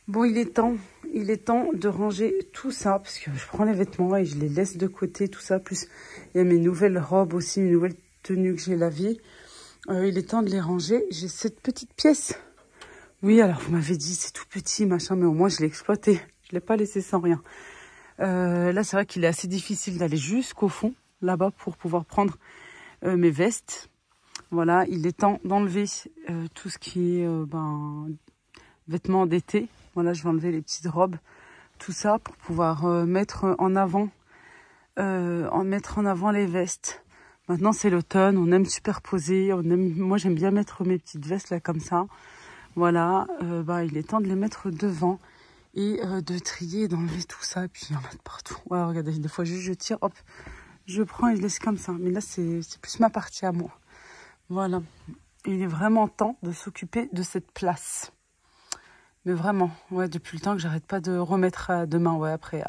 Bon, il est temps de ranger tout ça, parce que je prends les vêtements et je les laisse de côté, tout ça. Plus, il y a mes nouvelles robes aussi, mes nouvelles tenues que j'ai lavées. Il est temps de les ranger. J'ai cette petite pièce. Oui, alors vous m'avez dit, c'est tout petit, machin, mais au moins je l'ai exploité. Je l'ai pas laissé sans rien. Là, c'est vrai qu'il est assez difficile d'aller jusqu'au fond, là-bas, pour pouvoir prendre mes vestes. Voilà, il est temps d'enlever tout ce qui est vêtements d'été. Voilà, je vais enlever les petites robes, tout ça pour pouvoir mettre en avant les vestes. Maintenant, c'est l'automne, on aime superposer, moi j'aime bien mettre mes petites vestes là comme ça. Voilà, il est temps de les mettre devant et de trier, d'enlever tout ça et puis en mettre partout. Ouais, regardez, des fois juste je tire, hop, je prends et je laisse comme ça. Mais là, c'est plus ma partie à moi. Voilà, il est vraiment temps de s'occuper de cette place. Mais vraiment, ouais, depuis le temps que j'arrête pas de remettre à demain, ouais, après.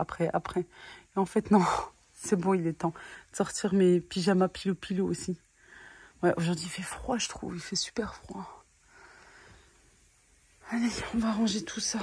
Et en fait, non, c'est bon, il est temps de sortir mes pyjamas pilou aussi. Ouais, aujourd'hui, il fait froid, je trouve, il fait super froid. Allez, on va ranger tout ça.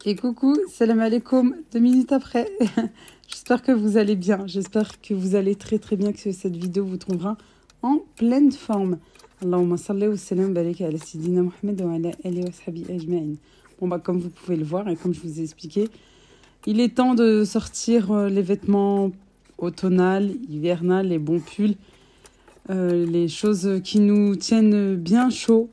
Et coucou, salam alaikum, 2 minutes après. J'espère que vous allez bien, j'espère que vous allez très bien, que cette vidéo vous trouvera en pleine forme. Allahumma salli wa sallam barik ala Sayyidina Muhammad wa ala alihi wa sahbihi ajma'in. Bon comme vous pouvez le voir et comme je vous ai expliqué, il est temps de sortir les vêtements automnales, hivernales, les bons pulls, les choses qui nous tiennent bien chaud.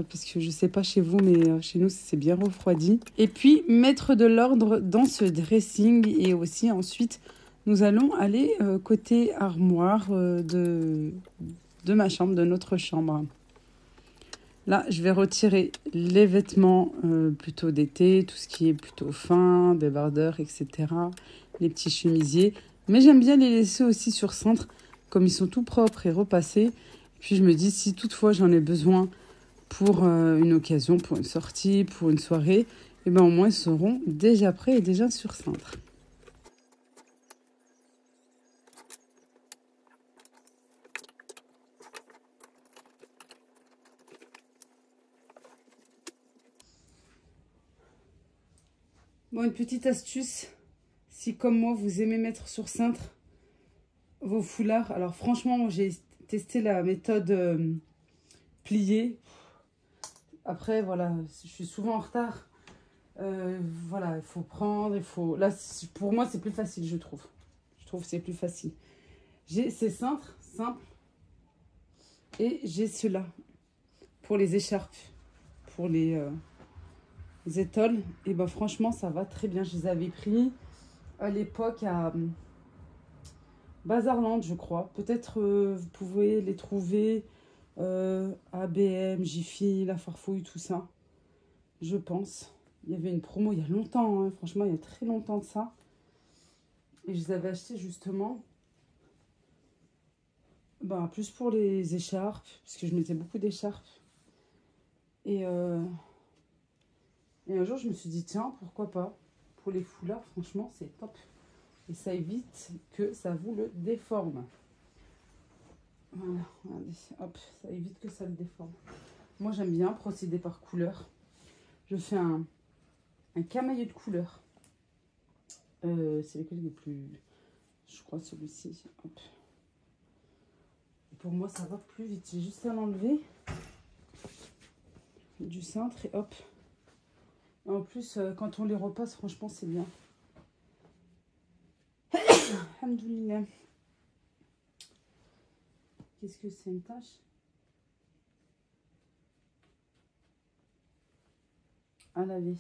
Parce que je sais pas chez vous, mais chez nous, c'est bien refroidi. Et puis, mettre de l'ordre dans ce dressing. Et aussi, ensuite, nous allons aller côté armoire de ma chambre, de notre chambre. Là, je vais retirer les vêtements plutôt d'été, tout ce qui est plutôt fin, débardeurs, etc. Les petits chemisiers. Mais j'aime bien les laisser aussi sur cintre, comme ils sont tout propres et repassés. Et puis, je me dis, si toutefois j'en ai besoin pour une occasion, pour une sortie, pour une soirée, et au moins ils seront déjà prêts et déjà sur cintre. Bon, une petite astuce, si comme moi vous aimez mettre sur cintre vos foulards, alors franchement j'ai testé la méthode pliée. Après voilà, je suis souvent en retard. Voilà, il faut prendre, il faut... Là, pour moi, c'est plus facile, je trouve. Je trouve que c'est plus facile. J'ai ces cintres simples et j'ai ceux-là pour les écharpes, pour les étoiles. Et franchement, ça va très bien. Je les avais pris à l'époque à Bazarland, je crois. Peut-être vous pouvez les trouver à BM, Jiffy, La Farfouille, tout ça. Je pense. Il y avait une promo il y a longtemps, hein. Franchement, il y a très longtemps de ça. Et je les avais achetés justement plus pour les écharpes, parce que je mettais beaucoup d'écharpes. Et un jour, je me suis dit, tiens, pourquoi pas? Pour les foulards, franchement, c'est top. Et ça évite que ça vous le déforme. Voilà, regardez, hop, ça évite que ça le déforme. Moi, j'aime bien procéder par couleur. Je fais un camailleux de couleur. C'est lequel le plus... Je crois celui-ci. Hop. Pour moi, ça va plus vite. J'ai juste à l'enlever du cintre et hop. Et en plus, quand on les repasse, franchement, c'est bien. Alhamdoulilah. Qu'est-ce que c'est, une tache? À laver.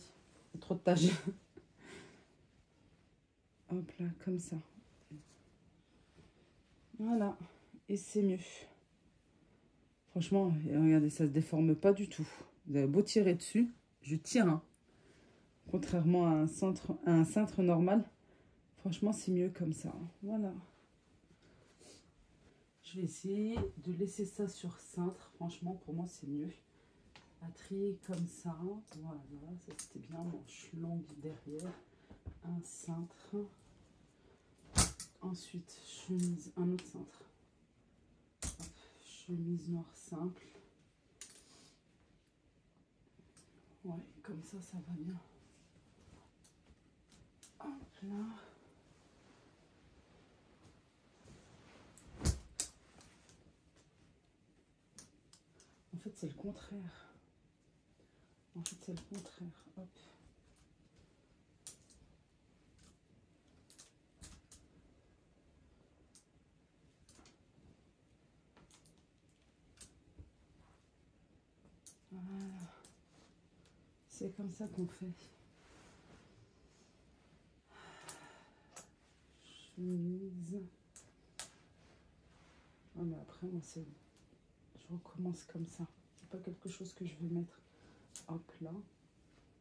Trop de taches. Hop. hop là, comme ça. Voilà, et c'est mieux. Franchement, regardez, ça se déforme pas du tout. Vous avez beau tirer dessus, je tire, hein. Contrairement à un cintre normal. Franchement, c'est mieux comme ça. Voilà. Je vais essayer de laisser ça sur cintre. Franchement, pour moi, c'est mieux. À trier comme ça. Voilà, ça c'était bien. Manche longue derrière. Un cintre. Ensuite, chemise, un autre cintre. Hop, chemise noire simple. Ouais, comme ça va bien. Hop là. En fait, c'est le contraire. Hop. Voilà. C'est comme ça qu'on fait. Chemise. Ah, mais après, moi, c'est... Je recommence comme ça. C'est pas quelque chose que je vais mettre. Hop là.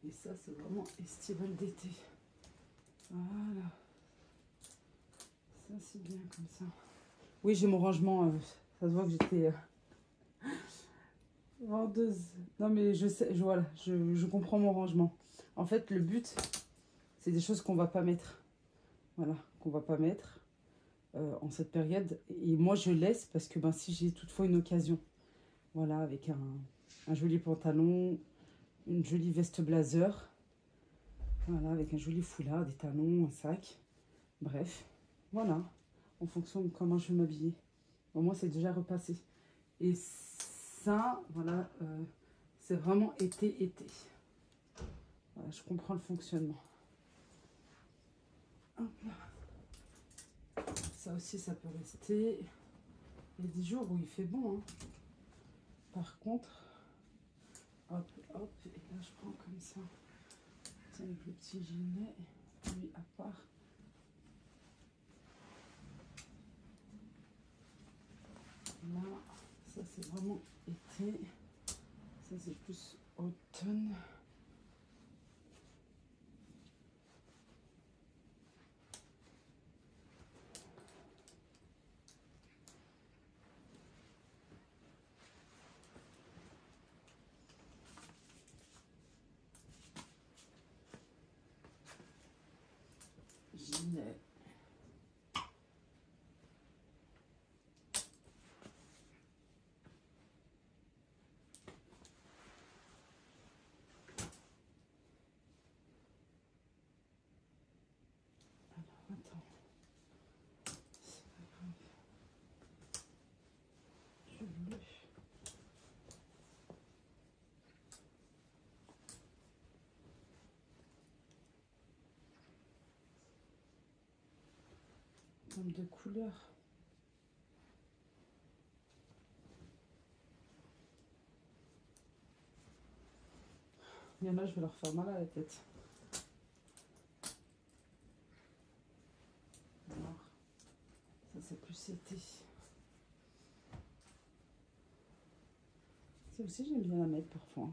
Et ça, c'est vraiment estival d'été. Voilà. Ça, c'est bien comme ça. Oui, j'ai mon rangement. Ça se voit que j'étais vendeuse. Non, mais je sais, voilà, je comprends mon rangement. En fait, le but, c'est des choses qu'on va pas mettre. Voilà, qu'on va pas mettre en cette période. Et moi, je laisse parce que ben, si j'ai toutefois une occasion, voilà, avec un joli pantalon, une jolie veste blazer, voilà, avec un joli foulard, des talons, un sac. Bref, voilà, en fonction de comment je vais m'habiller. Au moins, c'est déjà repassé. Et ça, voilà, c'est vraiment été. Voilà, je comprends le fonctionnement. Hop là. Ça aussi, ça peut rester. Il y a des jours où il fait bon, hein. Par contre, hop, hop, et là, je prends comme ça. Tiens, avec le petit gilet, lui à part. Là, ça c'est vraiment été. Ça c'est plus automne. Gilet. Attends, c'est pas grave. Je le... Comme de couleurs. Il y en a, je vais leur faire mal à la tête. Alors, ça c'est plus été. Ça aussi, j'aime bien la mettre parfois.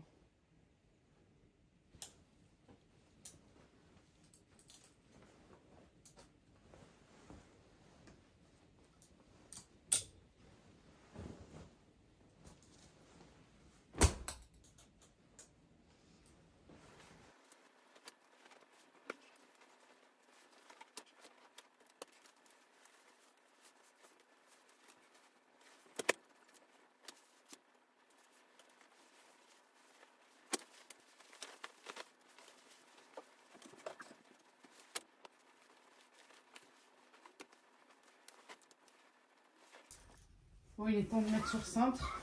Bon, il est temps de mettre sur cintre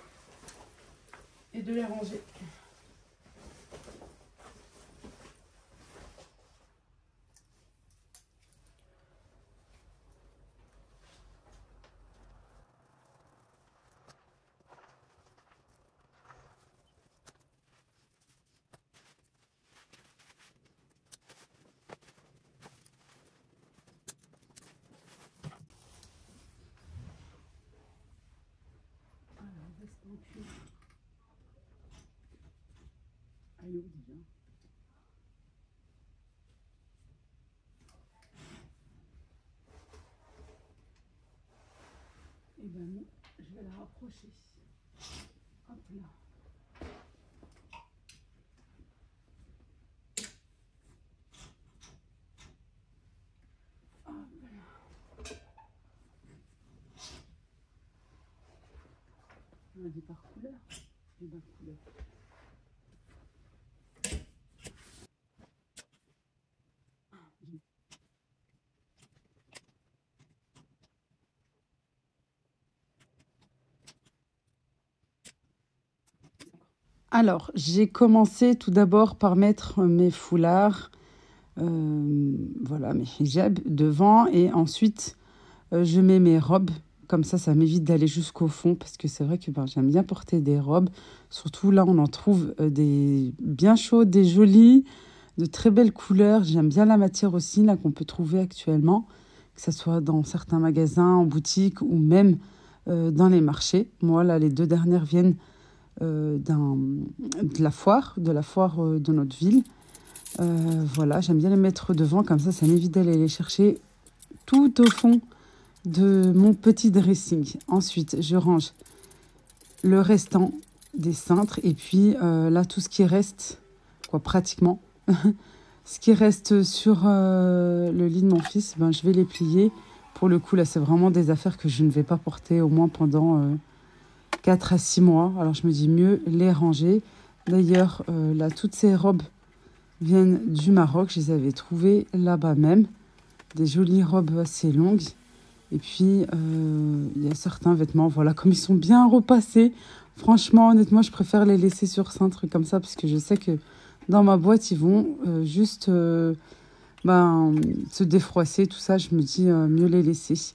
et de les ranger. accrocher. Hop là. Hop là. On a dit par couleur. Et par couleur. Alors, j'ai commencé tout d'abord par mettre mes foulards, voilà, mes hijabs devant, et ensuite je mets mes robes. Comme ça m'évite d'aller jusqu'au fond, parce que c'est vrai que j'aime bien porter des robes. Surtout là, on en trouve des bien chaudes, des jolies, de très belles couleurs. J'aime bien la matière aussi, là, qu'on peut trouver actuellement, que ce soit dans certains magasins, en boutique ou même dans les marchés. Moi, là, les 2 dernières viennent de la foire de notre ville. Voilà, j'aime bien les mettre devant, comme ça m'évite d'aller les chercher tout au fond de mon petit dressing. Ensuite, je range le restant des cintres et puis là, tout ce qui reste, quoi, pratiquement, ce qui reste sur le lit de mon fils, je vais les plier. Pour le coup, là, c'est vraiment des affaires que je ne vais pas porter au moins pendant 4 à 6 mois. Alors, je me dis mieux les ranger. D'ailleurs, là, toutes ces robes viennent du Maroc. Je les avais trouvées là-bas même. Des jolies robes assez longues. Et puis, il y a certains vêtements, voilà, comme ils sont bien repassés. Franchement, honnêtement, je préfère les laisser sur cintre comme ça, parce que je sais que dans ma boîte, ils vont juste se défroisser, tout ça. Je me dis mieux les laisser.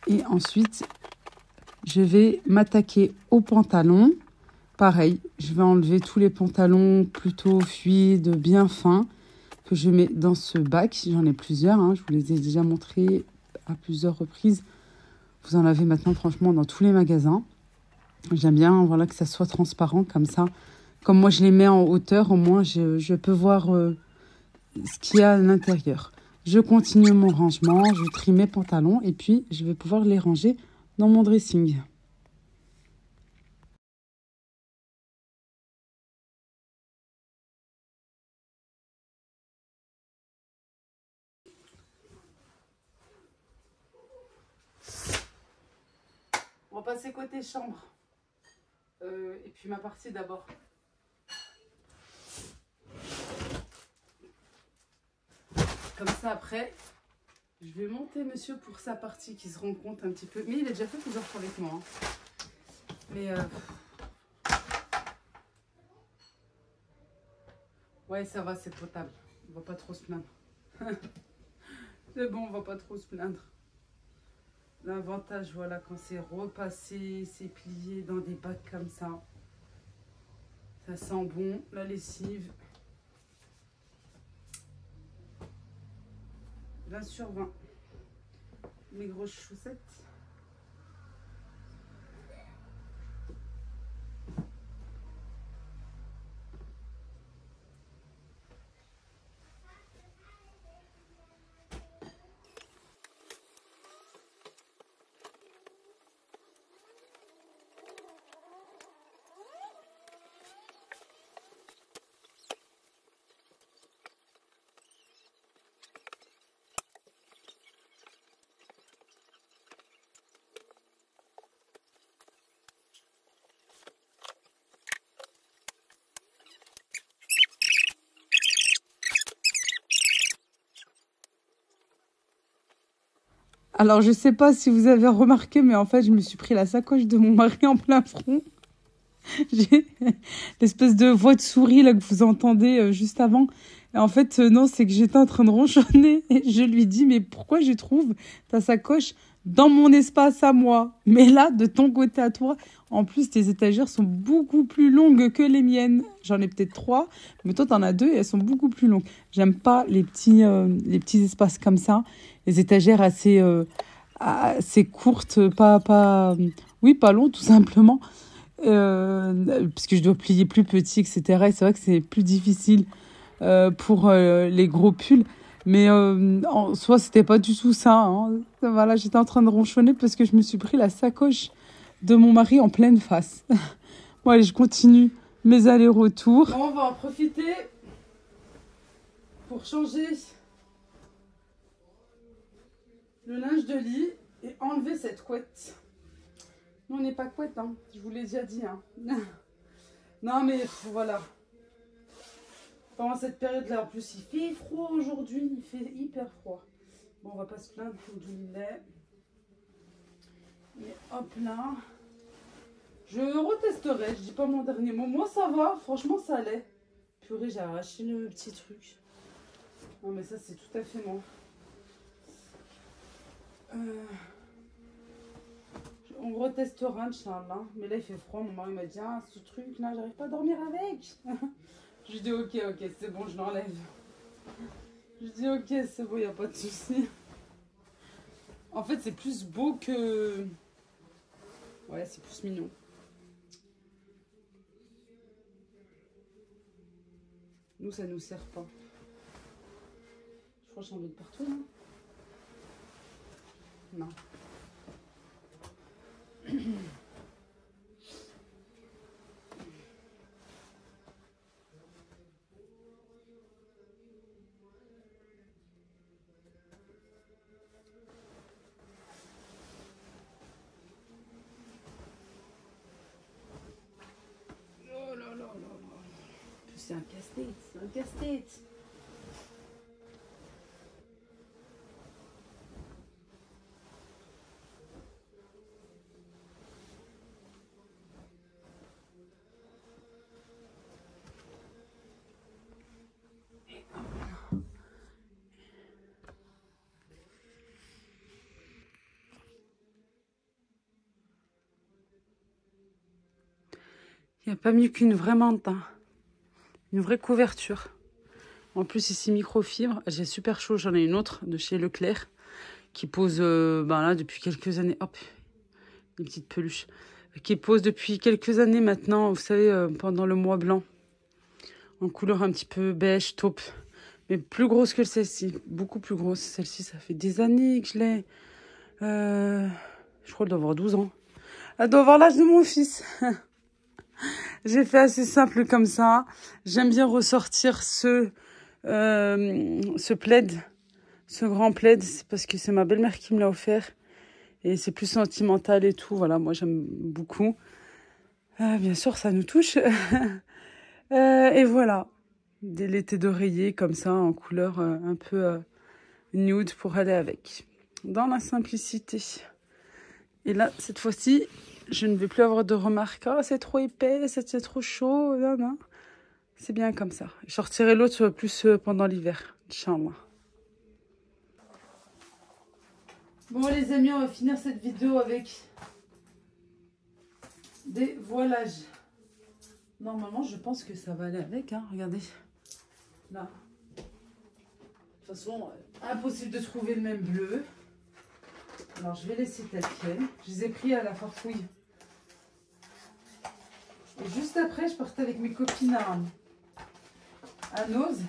Et ensuite, je vais m'attaquer aux pantalons. Pareil, je vais enlever tous les pantalons plutôt fluides, bien fins, que je mets dans ce bac. J'en ai plusieurs, hein, je vous les ai déjà montrés à plusieurs reprises. Vous en avez maintenant franchement dans tous les magasins. J'aime bien, voilà, que ça soit transparent comme ça. Comme moi je les mets en hauteur, au moins je peux voir ce qu'il y a à l'intérieur. Je continue mon rangement, je trie mes pantalons et puis je vais pouvoir les ranger dans mon dressing. On va passer côté chambre. Et puis ma partie d'abord. Comme ça après, je vais monter monsieur pour sa partie qui se rend compte un petit peu. Mais il a déjà fait plusieurs fois avec moi. Hein. Mais ouais, ça va, c'est potable. On va pas trop se plaindre. C'est bon, on va pas trop se plaindre. L'avantage, voilà, quand c'est repassé, c'est plié dans des bacs comme ça. Ça sent bon, la lessive. 20 sur 20. Mes grosses chaussettes. Alors, je sais pas si vous avez remarqué, mais en fait, je me suis pris la sacoche de mon mari en plein front. J'ai l'espèce de voix de souris là que vous entendez juste avant. Et en fait, non, c'est que j'étais en train de ronchonner et je lui dis, mais pourquoi je trouve ta sacoche dans mon espace à moi? Mais là, de ton côté à toi, en plus, tes étagères sont beaucoup plus longues que les miennes. J'en ai peut-être 3, mais toi, t'en as 2 et elles sont beaucoup plus longues. J'aime pas les petits espaces comme ça. Les étagères assez courtes, oui, pas longs, tout simplement. Parce que je dois plier plus petit, etc. Et c'est vrai que c'est plus difficile pour les gros pulls. Mais en soi, c'était pas du tout ça. Hein. Voilà, j'étais en train de ronchonner parce que je me suis pris la sacoche de mon mari en pleine face. Bon, allez, je continue mes allers-retours. Bon, on va en profiter pour changer le linge de lit et enlever cette couette. Non, on n'est pas couette, hein. Je vous l'ai déjà dit. Hein. Non, mais voilà. Pendant cette période-là, en plus, il fait froid aujourd'hui. Il fait hyper froid. Bon, on va pas se plaindre d'où il est. Mais hop là. Je retesterai. Je dis pas mon dernier mot. Moi, ça va. Franchement, ça allait. Purée, j'ai arraché le petit truc. Non, mais ça, c'est tout à fait moi. On retestera, Inch'Allah. Mais là, il fait froid. Mon mari m'a dit, ah, ce truc-là, j'arrive pas à dormir avec. Je lui dis, ok, c'est bon, je l'enlève. Je dis, ok, c'est bon, il n'y a pas de souci. En fait, c'est plus beau que... Ouais, c'est plus mignon. Nous, ça nous sert pas. Je crois que j'en ai de partout, non? Non. Oh là là là là. C'est un casse-tête, c'est un casse-tête. Il n'y a pas mieux qu'une vraie mante, hein. Une vraie couverture. En plus, ici, microfibre. J'ai super chaud. J'en ai une autre de chez Leclerc qui pose là depuis quelques années. Hop, une petite peluche. Qui pose depuis quelques années maintenant, vous savez, pendant le mois blanc. En couleur un petit peu beige, taupe. Mais plus grosse que celle-ci. Beaucoup plus grosse. Celle-ci, ça fait des années que je l'ai. Je crois qu'elle doit avoir 12 ans. Elle doit avoir l'âge de mon fils. J'ai fait assez simple comme ça. J'aime bien ressortir ce plaid, ce grand plaid. C'est parce que c'est ma belle-mère qui me l'a offert. Et c'est plus sentimental et tout. Voilà, moi j'aime beaucoup. Bien sûr, ça nous touche. Et voilà. Des l'été d'oreiller comme ça, en couleur un peu nude pour aller avec. Dans la simplicité. Et là, cette fois-ci, je ne vais plus avoir de remarques. Oh, c'est trop épais, c'est trop chaud. Non, non. C'est bien comme ça. Je sortirai l'autre plus pendant l'hiver. Inch'Allah. Bon, les amis, on va finir cette vidéo avec des voilages. Normalement, je pense que ça va aller avec. Hein. Regardez. Là. De toute façon, impossible de trouver le même bleu. Alors, je vais laisser tel quel. Je les ai pris à la farfouille. Et juste après, je partais avec mes copines à Nose.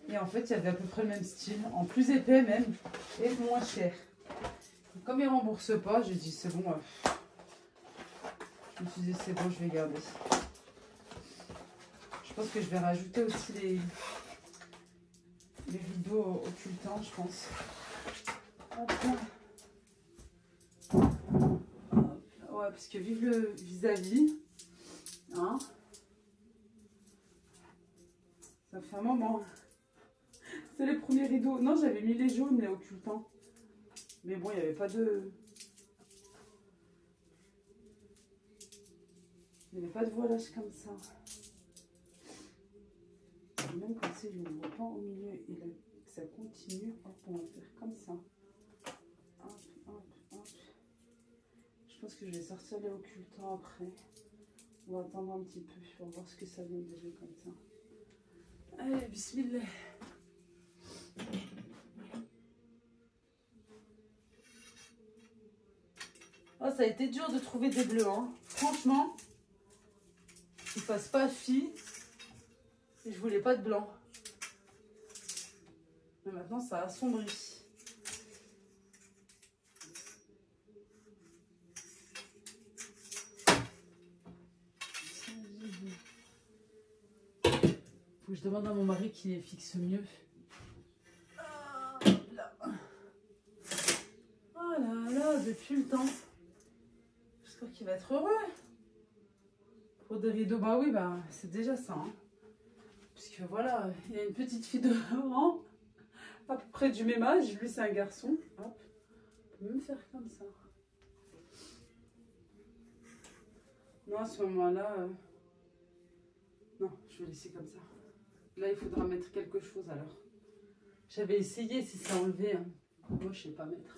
Et en fait, il y avait à peu près le même style. En plus épais même. Et moins cher. Donc, comme ils ne remboursent pas, j'ai dit c'est bon. Je me suis dit c'est bon, je vais garder. Je pense que je vais rajouter aussi les rideaux occultants, je pense. Hop. Ouais, parce que vive le vis-à-vis. Hein, ça fait un moment. C'est les premiers rideaux. Non, j'avais mis les jaunes, les occultants. Mais bon, il n'y avait pas de... Il n'y avait pas de voilage comme ça. Et même quand c'est, je ne vois pas au milieu et là, ça continue. Hop, on va faire comme ça. Hop, hop, hop. Je pense que je vais sortir les occultants après. On va attendre un petit peu pour voir ce que ça donne déjà comme ça. Allez, bismillah. Oh, ça a été dur de trouver des bleus, hein. Franchement, ils passent pas fi. Et je voulais pas de blanc. Mais maintenant, ça assombrit. que je demande à mon mari qui les fixe mieux. Là. Oh là là, depuis le temps. J'espère qu'il va être heureux. Pour des rideaux, bah oui, bah c'est déjà ça. Hein. Parce que voilà, il y a une petite fille devant, à peu près du même âge. Lui, c'est un garçon. Hop, on peut même faire comme ça. Non, à ce moment-là, non, je vais laisser comme ça. Là, il faudra mettre quelque chose alors. J'avais essayé si ça enlevait. Hein. Moi, je sais pas mettre.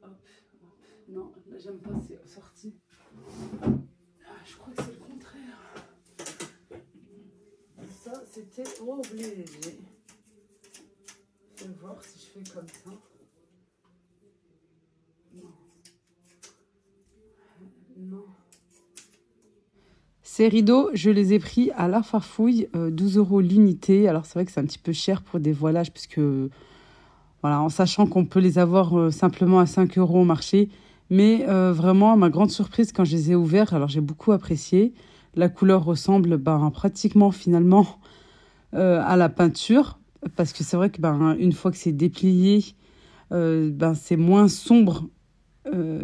Hop, hop. Non, là, j'aime pas, c'est sorti. Ah, je crois que c'est le contraire. Ça, c'était obligé. Je vais voir si je fais comme ça. Non. Non. Ces rideaux, je les ai pris à la Farfouille, 12 € l'unité. Alors c'est vrai que c'est un petit peu cher pour des voilages, puisque, voilà, en sachant qu'on peut les avoir simplement à 5 € au marché. Mais vraiment, à ma grande surprise, quand je les ai ouverts, alors j'ai beaucoup apprécié. La couleur ressemble pratiquement finalement à la peinture. Parce que c'est vrai que une fois que c'est déplié, c'est moins sombre.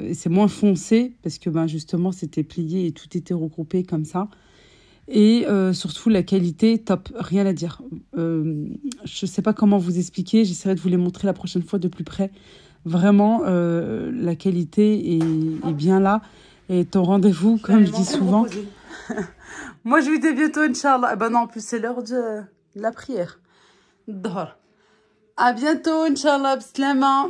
Et c'est moins foncé parce que justement c'était plié et tout était regroupé comme ça. Et surtout la qualité, top, rien à dire. Je sais pas comment vous expliquer, j'essaierai de vous les montrer la prochaine fois de plus près. Vraiment, la qualité est bien là. Et ton rendez-vous, comme je dis souvent. Moi je vous dis bientôt, Inch'Allah. Ben non, en plus c'est l'heure de la prière. À bientôt, Inch'Allah, b'slama.